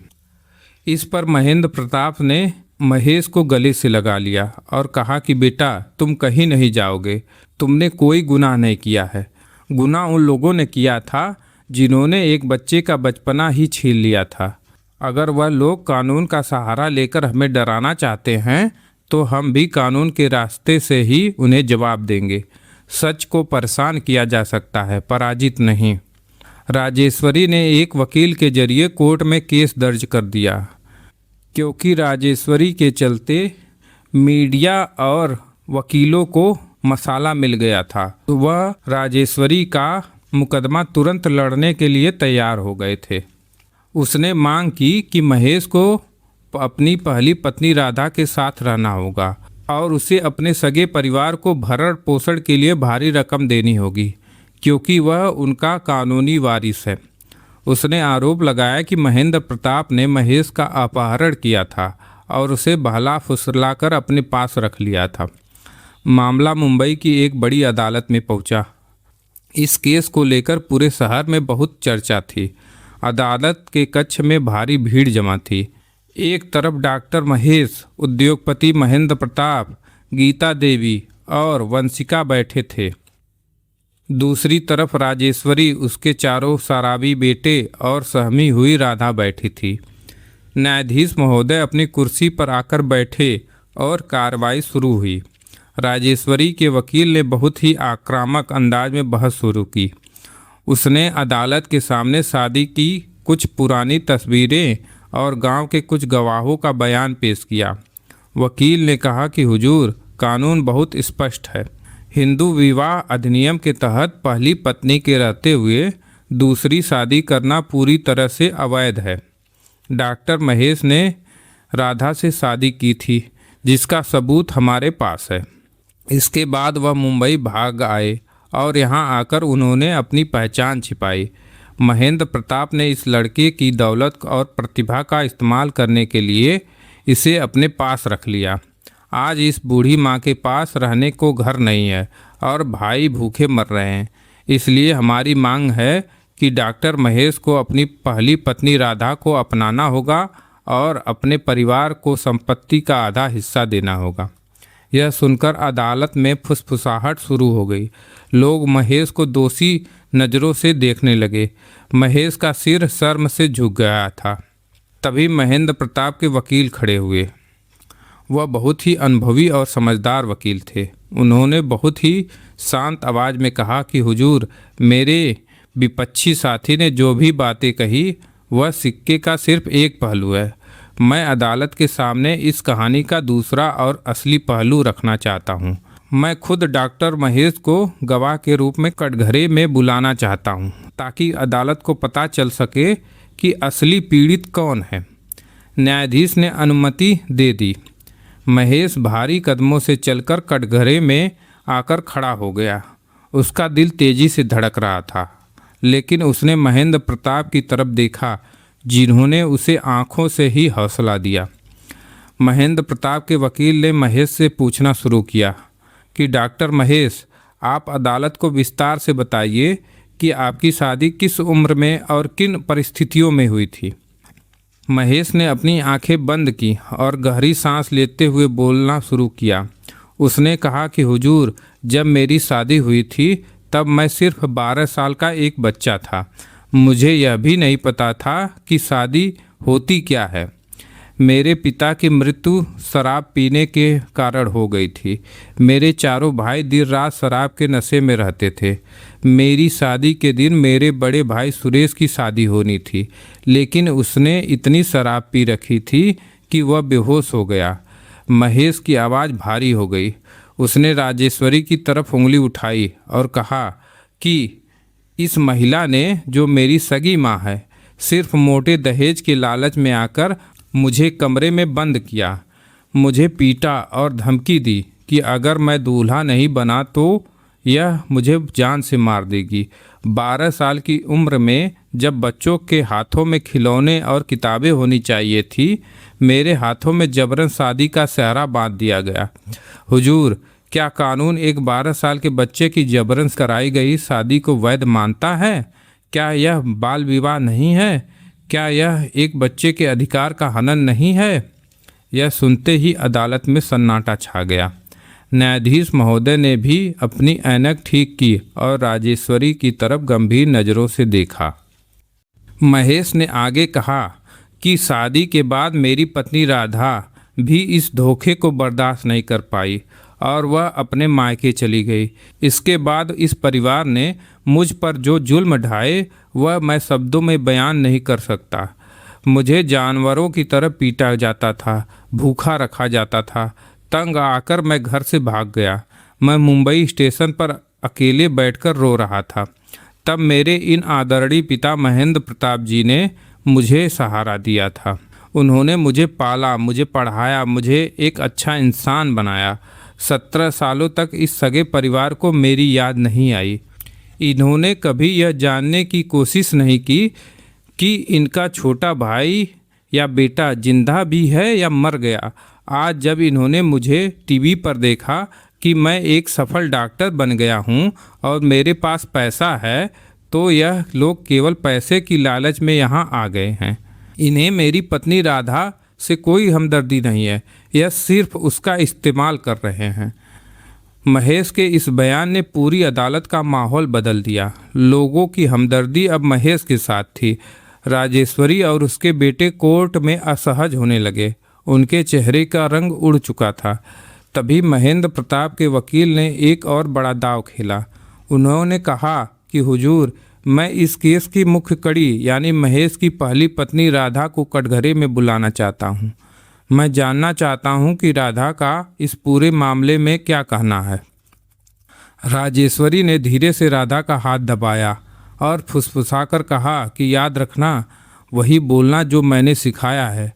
S1: इस पर महेंद्र प्रताप ने महेश को गले से लगा लिया और कहा कि बेटा, तुम कहीं नहीं जाओगे। तुमने कोई गुनाह नहीं किया है। गुनाह उन लोगों ने किया था जिन्होंने एक बच्चे का बचपना ही छीन लिया था। अगर वह लोग कानून का सहारा लेकर हमें डराना चाहते हैं तो हम भी कानून के रास्ते से ही उन्हें जवाब देंगे। सच को परेशान किया जा सकता है, पराजित नहीं। राजेश्वरी ने एक वकील के जरिए कोर्ट में केस दर्ज कर दिया। क्योंकि राजेश्वरी के चलते मीडिया और वकीलों को मसाला मिल गया था, तो वह राजेश्वरी का मुकदमा तुरंत लड़ने के लिए तैयार हो गए थे। उसने मांग की कि महेश को अपनी पहली पत्नी राधा के साथ रहना होगा और उसे अपने सगे परिवार को भरण पोषण के लिए भारी रकम देनी होगी, क्योंकि वह उनका कानूनी वारिस है। उसने आरोप लगाया कि महेंद्र प्रताप ने महेश का अपहरण किया था और उसे बहला फुसलाकर अपने पास रख लिया था। मामला मुंबई की एक बड़ी अदालत में पहुंचा। इस केस को लेकर पूरे शहर में बहुत चर्चा थी। अदालत के कक्ष में भारी भीड़ जमा थी। एक तरफ डॉक्टर महेश, उद्योगपति महेंद्र प्रताप, गीता देवी और वंशिका बैठे थे। दूसरी तरफ राजेश्वरी, उसके चारों शराबी बेटे और सहमी हुई राधा बैठी थी। न्यायाधीश महोदय अपनी कुर्सी पर आकर बैठे और कार्रवाई शुरू हुई। राजेश्वरी के वकील ने बहुत ही आक्रामक अंदाज में बहस शुरू की। उसने अदालत के सामने शादी की कुछ पुरानी तस्वीरें और गांव के कुछ गवाहों का बयान पेश किया। वकील ने कहा कि हुजूर, कानून बहुत स्पष्ट है। हिंदू विवाह अधिनियम के तहत पहली पत्नी के रहते हुए दूसरी शादी करना पूरी तरह से अवैध है। डॉक्टर महेश ने राधा से शादी की थी, जिसका सबूत हमारे पास है। इसके बाद वह मुंबई भाग आए और यहाँ आकर उन्होंने अपनी पहचान छिपाई। महेंद्र प्रताप ने इस लड़के की दौलत और प्रतिभा का इस्तेमाल करने के लिए इसे अपने पास रख लिया। आज इस बूढ़ी माँ के पास रहने को घर नहीं है और भाई भूखे मर रहे हैं। इसलिए हमारी मांग है कि डॉक्टर महेश को अपनी पहली पत्नी राधा को अपनाना होगा और अपने परिवार को संपत्ति का आधा हिस्सा देना होगा। यह सुनकर अदालत में फुसफुसाहट शुरू हो गई। लोग महेश को दोषी नज़रों से देखने लगे। महेश का सिर शर्म से झुक गया था। तभी महेंद्र प्रताप के वकील खड़े हुए। वह बहुत ही अनुभवी और समझदार वकील थे। उन्होंने बहुत ही शांत आवाज़ में कहा कि हुजूर, मेरे विपक्षी साथी ने जो भी बातें कही वह सिक्के का सिर्फ एक पहलू है। मैं अदालत के सामने इस कहानी का दूसरा और असली पहलू रखना चाहता हूँ। मैं खुद डॉक्टर महेश को गवाह के रूप में कटघरे में बुलाना चाहता हूँ, ताकि अदालत को पता चल सके कि असली पीड़ित कौन है। न्यायाधीश ने अनुमति दे दी। महेश भारी कदमों से चलकर कटघरे में आकर खड़ा हो गया। उसका दिल तेजी से धड़क रहा था, लेकिन उसने महेंद्र प्रताप की तरफ देखा, जिन्होंने उसे आंखों से ही हौसला दिया। महेंद्र प्रताप के वकील ने महेश से पूछना शुरू किया कि डॉक्टर महेश, आप अदालत को विस्तार से बताइए कि आपकी शादी किस उम्र में और किन परिस्थितियों में हुई थी। महेश ने अपनी आंखें बंद की और गहरी सांस लेते हुए बोलना शुरू किया। उसने कहा कि हुजूर, जब मेरी शादी हुई थी तब मैं सिर्फ 12 साल का एक बच्चा था। मुझे यह भी नहीं पता था कि शादी होती क्या है। मेरे पिता की मृत्यु शराब पीने के कारण हो गई थी। मेरे चारों भाई दिन रात शराब के नशे में रहते थे। मेरी शादी के दिन मेरे बड़े भाई सुरेश की शादी होनी थी, लेकिन उसने इतनी शराब पी रखी थी कि वह बेहोश हो गया। महेश की आवाज़ भारी हो गई। उसने राजेश्वरी की तरफ उंगली उठाई और कहा कि इस महिला ने, जो मेरी सगी माँ है, सिर्फ मोटे दहेज के लालच में आकर मुझे कमरे में बंद किया। मुझे पीटा और धमकी दी कि अगर मैं दूल्हा नहीं बना तो यह मुझे जान से मार देगी। 12 साल की उम्र में जब बच्चों के हाथों में खिलौने और किताबें होनी चाहिए थी, मेरे हाथों में जबरन शादी का सेहरा बांध दिया गया। हुजूर, क्या कानून एक 12 साल के बच्चे की जबरन कराई गई शादी को वैध मानता है? क्या यह बाल विवाह नहीं है? क्या यह एक बच्चे के अधिकार का हनन नहीं है? यह सुनते ही अदालत में सन्नाटा छा गया। न्यायाधीश महोदय ने भी अपनी ऐनक ठीक की और राजेश्वरी की तरफ गंभीर नज़रों से देखा। महेश ने आगे कहा कि शादी के बाद मेरी पत्नी राधा भी इस धोखे को बर्दाश्त नहीं कर पाई और वह अपने मायके चली गई। इसके बाद इस परिवार ने मुझ पर जो जुल्म ढाए वह मैं शब्दों में बयान नहीं कर सकता। मुझे जानवरों की तरह पीटा जाता था, भूखा रखा जाता था। तंग आकर मैं घर से भाग गया। मैं मुंबई स्टेशन पर अकेले बैठकर रो रहा था। तब मेरे इन आदरणीय पिता महेंद्र प्रताप जी ने मुझे सहारा दिया था। उन्होंने मुझे पाला, मुझे पढ़ाया, मुझे एक अच्छा इंसान बनाया। 17 सालों तक इस सगे परिवार को मेरी याद नहीं आई। इन्होंने कभी यह जानने की कोशिश नहीं की कि इनका छोटा भाई या बेटा जिंदा भी है या मर गया। आज जब इन्होंने मुझे टीवी पर देखा कि मैं एक सफल डॉक्टर बन गया हूँ और मेरे पास पैसा है, तो यह लोग केवल पैसे की लालच में यहाँ आ गए हैं। इन्हें मेरी पत्नी राधा से कोई हमदर्दी नहीं है, यह सिर्फ उसका इस्तेमाल कर रहे हैं। महेश के इस बयान ने पूरी अदालत का माहौल बदल दिया। लोगों की हमदर्दी अब महेश के साथ थी। राजेश्वरी और उसके बेटे कोर्ट में असहज होने लगे। उनके चेहरे का रंग उड़ चुका था। तभी महेंद्र प्रताप के वकील ने एक और बड़ा दांव खेला। उन्होंने कहा कि हुजूर, मैं इस केस की मुख्य कड़ी यानी महेश की पहली पत्नी राधा को कटघरे में बुलाना चाहता हूँ। मैं जानना चाहता हूँ कि राधा का इस पूरे मामले में क्या कहना है। राजेश्वरी ने धीरे से राधा का हाथ दबाया और फुसफुसाकर कहा कि याद रखना, वही बोलना जो मैंने सिखाया है,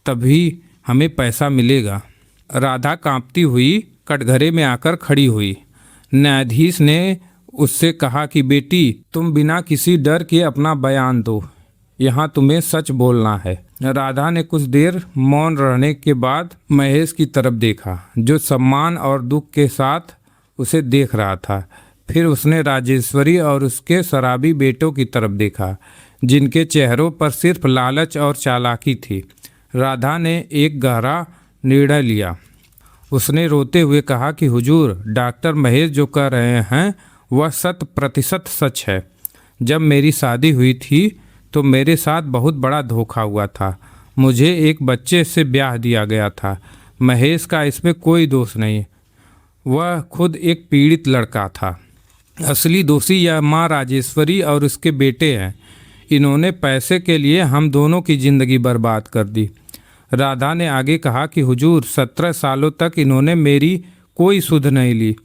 S1: तभी हमें पैसा मिलेगा। राधा कांपती हुई कटघरे में आकर खड़ी हुई। न्यायाधीश ने उससे कहा कि बेटी, तुम बिना किसी डर के अपना बयान दो, यहाँ तुम्हें सच बोलना है। राधा ने कुछ देर मौन रहने के बाद महेश की तरफ देखा, जो सम्मान और दुख के साथ उसे देख रहा था। फिर उसने राजेश्वरी और उसके शराबी बेटों की तरफ देखा, जिनके चेहरों पर सिर्फ लालच और चालाकी थी। राधा ने एक गहरा निर्णय लिया। उसने रोते हुए कहा कि हुजूर, डॉक्टर महेश जो कह रहे हैं वह 100% सच है। जब मेरी शादी हुई थी तो मेरे साथ बहुत बड़ा धोखा हुआ था। मुझे एक बच्चे से ब्याह दिया गया था। महेश का इसमें कोई दोष नहीं, वह खुद एक पीड़ित लड़का था। असली दोषी यह माँ राजेश्वरी और उसके बेटे हैं। इन्होंने पैसे के लिए हम दोनों की ज़िंदगी बर्बाद कर दी। राधा ने आगे कहा कि हुजूर, 17 सालों तक इन्होंने मेरी कोई सुध नहीं ली।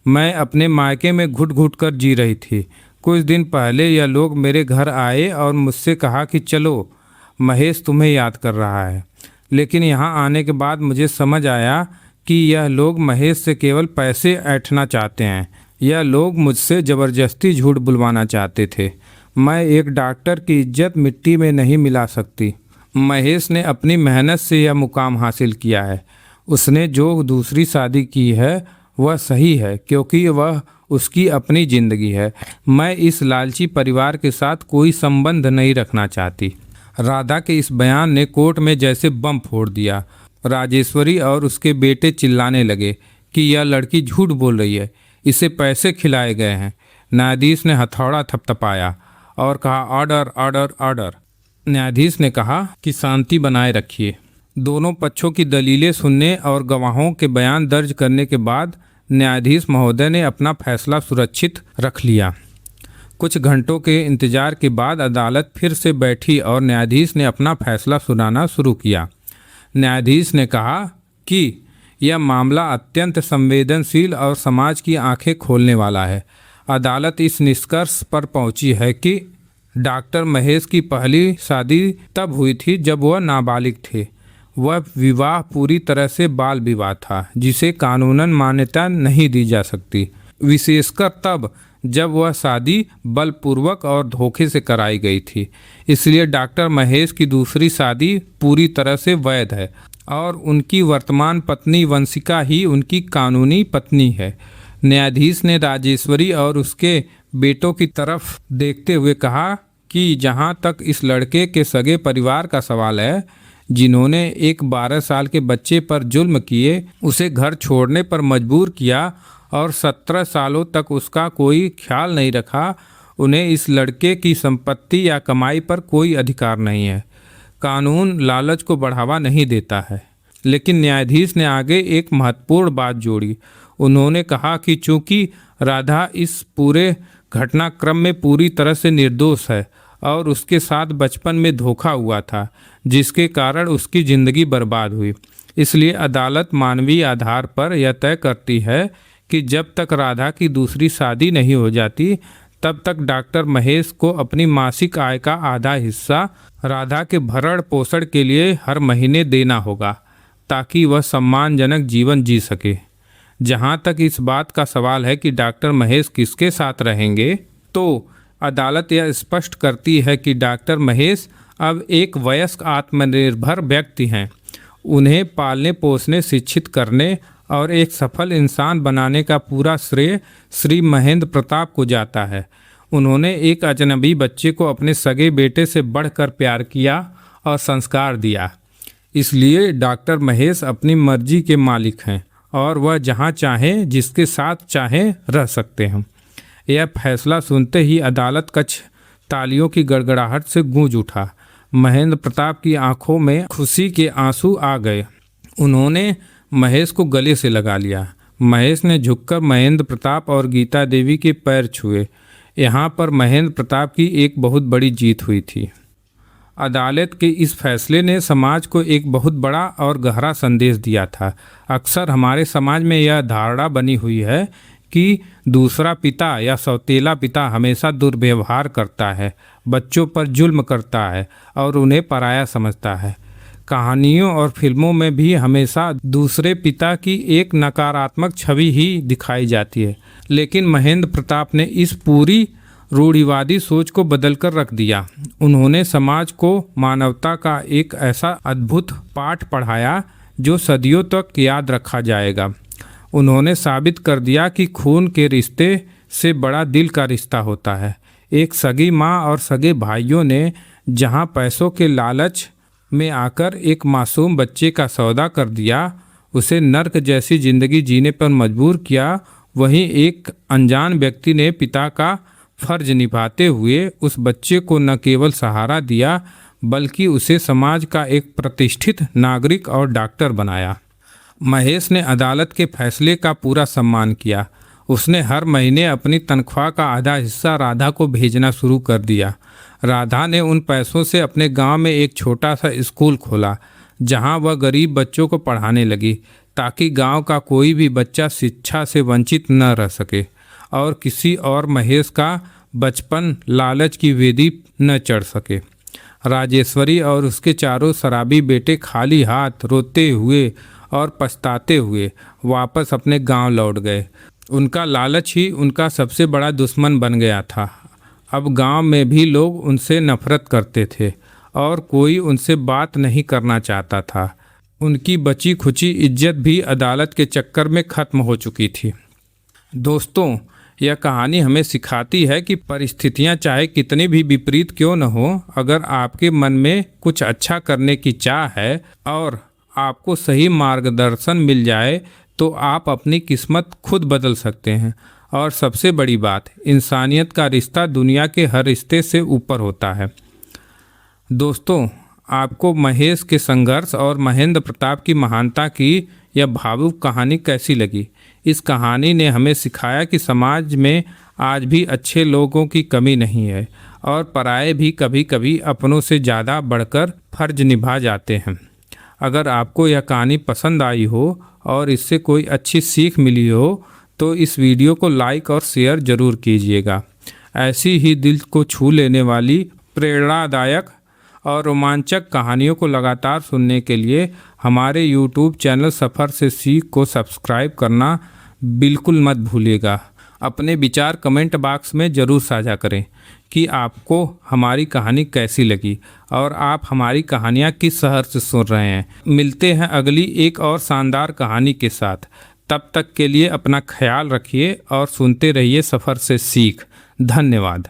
S1: मैं अपने मायके में घुट घुट कर जी रही थी। कुछ दिन पहले यह लोग मेरे घर आए और मुझसे कहा कि चलो, महेश तुम्हें याद कर रहा है। लेकिन यहाँ आने के बाद मुझे समझ आया कि यह लोग महेश से केवल पैसे ऐंठना चाहते हैं। यह लोग मुझसे ज़बरदस्ती झूठ बुलवाना चाहते थे। मैं एक डॉक्टर की इज्जत मिट्टी में नहीं मिला सकती। महेश ने अपनी मेहनत से यह मुकाम हासिल किया है। उसने जो दूसरी शादी की है वह सही है, क्योंकि वह उसकी अपनी ज़िंदगी है। मैं इस लालची परिवार के साथ कोई संबंध नहीं रखना चाहती। राधा के इस बयान ने कोर्ट में जैसे बम फोड़ दिया। राजेश्वरी और उसके बेटे चिल्लाने लगे कि यह लड़की झूठ बोल रही है, इसे पैसे खिलाए गए हैं। न्यायाधीश ने हथौड़ा थपथपाया और कहा, ऑर्डर ऑर्डर ऑर्डर। न्यायाधीश ने कहा कि शांति बनाए रखिए। दोनों पक्षों की दलीलें सुनने और गवाहों के बयान दर्ज करने के बाद न्यायाधीश महोदय ने अपना फैसला सुरक्षित रख लिया। कुछ घंटों के इंतजार के बाद अदालत फिर से बैठी और न्यायाधीश ने अपना फैसला सुनाना शुरू किया। न्यायाधीश ने कहा कि यह मामला अत्यंत संवेदनशील और समाज की आंखें खोलने वाला है। अदालत इस निष्कर्ष पर पहुंची है कि डॉक्टर महेश की पहली शादी तब हुई थी जब वह नाबालिग थे। वह विवाह पूरी तरह से बाल विवाह था, जिसे कानूनन मान्यता नहीं दी जा सकती, विशेषकर तब जब वह शादी बलपूर्वक और धोखे से कराई गई थी। इसलिए डॉक्टर महेश की दूसरी शादी पूरी तरह से वैध है और उनकी वर्तमान पत्नी वंशिका ही उनकी कानूनी पत्नी है। न्यायाधीश ने राजेश्वरी और उसके बेटों की तरफ देखते हुए कहा कि जहां तक इस लड़के के सगे परिवार का सवाल है, जिन्होंने एक 12 साल के बच्चे पर जुल्म किए, उसे घर छोड़ने पर मजबूर किया और 17 सालों तक उसका कोई ख्याल नहीं रखा, उन्हें इस लड़के की संपत्ति या कमाई पर कोई अधिकार नहीं है। कानून लालच को बढ़ावा नहीं देता है। लेकिन न्यायाधीश ने आगे एक महत्वपूर्ण बात जोड़ी। उन्होंने कहा कि चूंकि राधा इस पूरे घटनाक्रम में पूरी तरह से निर्दोष है और उसके साथ बचपन में धोखा हुआ था, जिसके कारण उसकी ज़िंदगी बर्बाद हुई, इसलिए अदालत मानवीय आधार पर यह तय करती है कि जब तक राधा की दूसरी शादी नहीं हो जाती, तब तक डॉक्टर महेश को अपनी मासिक आय का आधा हिस्सा राधा के भरण पोषण के लिए हर महीने देना होगा, ताकि वह सम्मानजनक जीवन जी सके। जहाँ तक इस बात का सवाल है कि डॉक्टर महेश किसके साथ रहेंगे, तो अदालत यह स्पष्ट करती है कि डॉक्टर महेश अब एक वयस्क आत्मनिर्भर व्यक्ति हैं। उन्हें पालने पोसने, शिक्षित करने और एक सफल इंसान बनाने का पूरा श्रेय श्री महेंद्र प्रताप को जाता है। उन्होंने एक अजनबी बच्चे को अपने सगे बेटे से बढ़कर प्यार किया और संस्कार दिया। इसलिए डॉक्टर महेश अपनी मर्जी के मालिक हैं और वह जहाँ चाहें, जिसके साथ चाहें रह सकते हैं। यह फैसला सुनते ही अदालत कक्ष तालियों की गड़गड़ाहट से गूंज उठा। महेंद्र प्रताप की आंखों में खुशी के आंसू आ गए। उन्होंने महेश को गले से लगा लिया। महेश ने झुककर महेंद्र प्रताप और गीता देवी के पैर छुए। यहाँ पर महेंद्र प्रताप की एक बहुत बड़ी जीत हुई थी। अदालत के इस फैसले ने समाज को एक बहुत बड़ा और गहरा संदेश दिया था। अक्सर हमारे समाज में यह धारणा बनी हुई है कि दूसरा पिता या सौतेला पिता हमेशा दुर्व्यवहार करता है, बच्चों पर जुल्म करता है और उन्हें पराया समझता है। कहानियों और फिल्मों में भी हमेशा दूसरे पिता की एक नकारात्मक छवि ही दिखाई जाती है। लेकिन महेंद्र प्रताप ने इस पूरी रूढ़िवादी सोच को बदलकर रख दिया। उन्होंने समाज को मानवता का एक ऐसा अद्भुत पाठ पढ़ाया जो सदियों तक याद रखा जाएगा। उन्होंने साबित कर दिया कि खून के रिश्ते से बड़ा दिल का रिश्ता होता है। एक सगी माँ और सगे भाइयों ने जहाँ पैसों के लालच में आकर एक मासूम बच्चे का सौदा कर दिया, उसे नर्क जैसी जिंदगी जीने पर मजबूर किया, वहीं एक अनजान व्यक्ति ने पिता का फर्ज निभाते हुए उस बच्चे को न केवल सहारा दिया, बल्कि उसे समाज का एक प्रतिष्ठित नागरिक और डॉक्टर बनाया। महेश ने अदालत के फैसले का पूरा सम्मान किया। उसने हर महीने अपनी तनख्वाह का आधा हिस्सा राधा को भेजना शुरू कर दिया। राधा ने उन पैसों से अपने गांव में एक छोटा सा स्कूल खोला, जहां वह गरीब बच्चों को पढ़ाने लगी, ताकि गांव का कोई भी बच्चा शिक्षा से वंचित न रह सके और किसी और महेश का बचपन लालच की वेदी न चढ़ सके। राजेश्वरी और उसके चारों शराबी बेटे खाली हाथ रोते हुए और पछताते हुए वापस अपने गांव लौट गए। उनका लालच ही उनका सबसे बड़ा दुश्मन बन गया था। अब गांव में भी लोग उनसे नफरत करते थे और कोई उनसे बात नहीं करना चाहता था। उनकी बची खुची इज्जत भी अदालत के चक्कर में ख़त्म हो चुकी थी। दोस्तों, यह कहानी हमें सिखाती है कि परिस्थितियां चाहे कितनी भी विपरीत क्यों न हो, अगर आपके मन में कुछ अच्छा करने की चाह है और आपको सही मार्गदर्शन मिल जाए तो आप अपनी किस्मत खुद बदल सकते हैं। और सबसे बड़ी बात, इंसानियत का रिश्ता दुनिया के हर रिश्ते से ऊपर होता है। दोस्तों, आपको महेश के संघर्ष और महेंद्र प्रताप की महानता की यह भावुक कहानी कैसी लगी? इस कहानी ने हमें सिखाया कि समाज में आज भी अच्छे लोगों की कमी नहीं है और पराये भी कभी कभी अपनों से ज़्यादा बढ़कर फर्ज निभा जाते हैं। अगर आपको यह कहानी पसंद आई हो और इससे कोई अच्छी सीख मिली हो तो इस वीडियो को लाइक और शेयर ज़रूर कीजिएगा। ऐसी ही दिल को छू लेने वाली प्रेरणादायक और रोमांचक कहानियों को लगातार सुनने के लिए हमारे YouTube चैनल सफ़र से सीख को सब्सक्राइब करना बिल्कुल मत भूलिएगा। अपने विचार कमेंट बॉक्स में ज़रूर साझा करें कि आपको हमारी कहानी कैसी लगी और आप हमारी कहानियाँ किस शहर से सुन रहे हैं। मिलते हैं अगली एक और शानदार कहानी के साथ। तब तक के लिए अपना ख्याल रखिए और सुनते रहिए सफ़र से सीख। धन्यवाद।